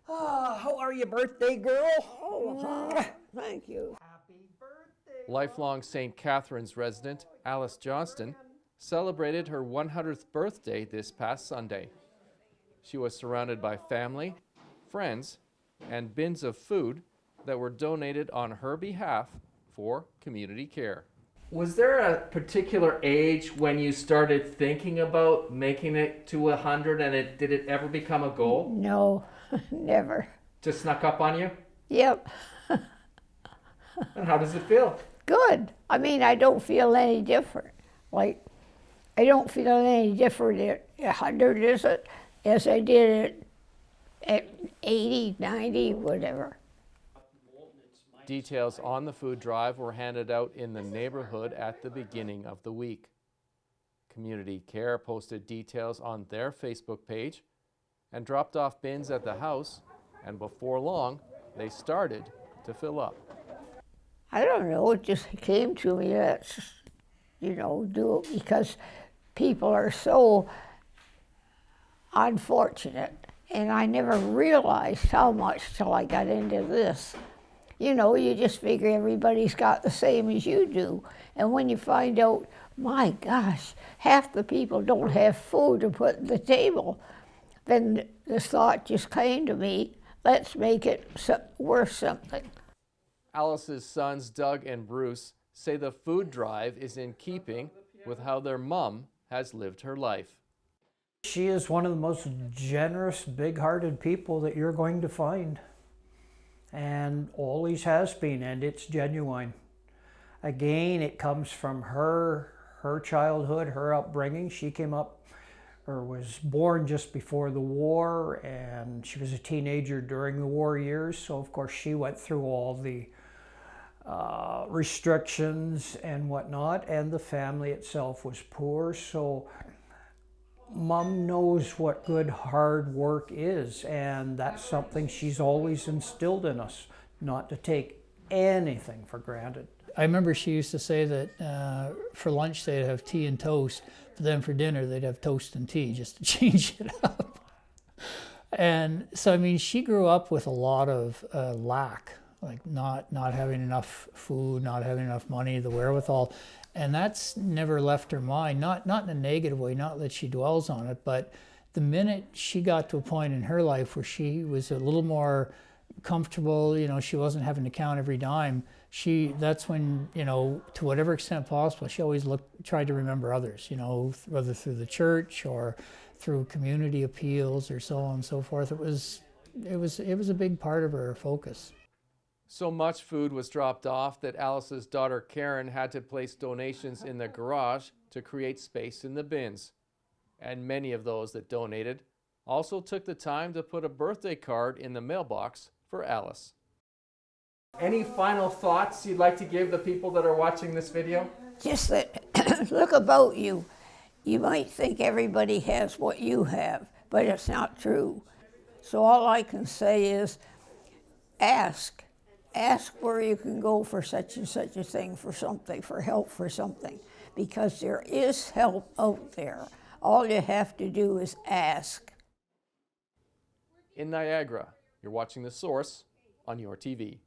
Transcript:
How are you, birthday girl? Oh, thank you. Happy birthday. Lifelong St. Catharines resident Alice Johnston celebrated her 100th birthday this past Sunday. She was surrounded by family, friends, and bins of food that were donated on her behalf for community care. Was there a particular age when you started thinking about making it to 100, and did it ever become a goal? No, never. Just snuck up on you? Yep. And how does it feel? Good. I mean, I don't feel any different. Like, I don't feel any different at 100, is it, as I did at 80, 90, whatever. Details on the food drive were handed out in the neighborhood at the beginning of the week. Community Care posted details on their Facebook page and dropped off bins at the house, and before long, they started to fill up. I don't know, it just came to me that, do it because people are so unfortunate, and I never realized how much till I got into this. You just figure everybody's got the same as you do. And when you find out, my gosh, half the people don't have food to put on the table, then the thought just came to me, let's make it worth something. Alice's sons, Doug and Bruce, say the food drive is in keeping with how their mom has lived her life. She is one of the most generous, big-hearted people that you're going to find. And always has been, and it's genuine. Again, it comes from her childhood, her upbringing. She came up, or was born just before the war, and she was a teenager during the war years, so of course she went through all the restrictions and whatnot, and the family itself was poor, so Mom knows what good hard work is, and that's something she's always instilled in us, not to take anything for granted. I remember she used to say that for lunch they'd have tea and toast, but then for dinner they'd have toast and tea just to change it up. And so, I mean, she grew up with a lot of lack, like not having enough food, not having enough money, the wherewithal. And that's never left her mind, not in a negative way, not that she dwells on it, but the minute she got to a point in her life where she was a little more comfortable, she wasn't having to count every dime, that's when, to whatever extent possible, she always tried to remember others, whether through the church or through community appeals or so on and so forth. It was a big part of her focus. So much food was dropped off that Alice's daughter Karen had to place donations in the garage to create space in the bins. And many of those that donated also took the time to put a birthday card in the mailbox for Alice. Any final thoughts you'd like to give the people that are watching this video? Just that, look about you. You might think everybody has what you have, but it's not true. So all I can say is ask. Ask where you can go for such and such a thing, for something, for help for something, because there is help out there. All you have to do is ask. In Niagara, you're watching The Source on your TV.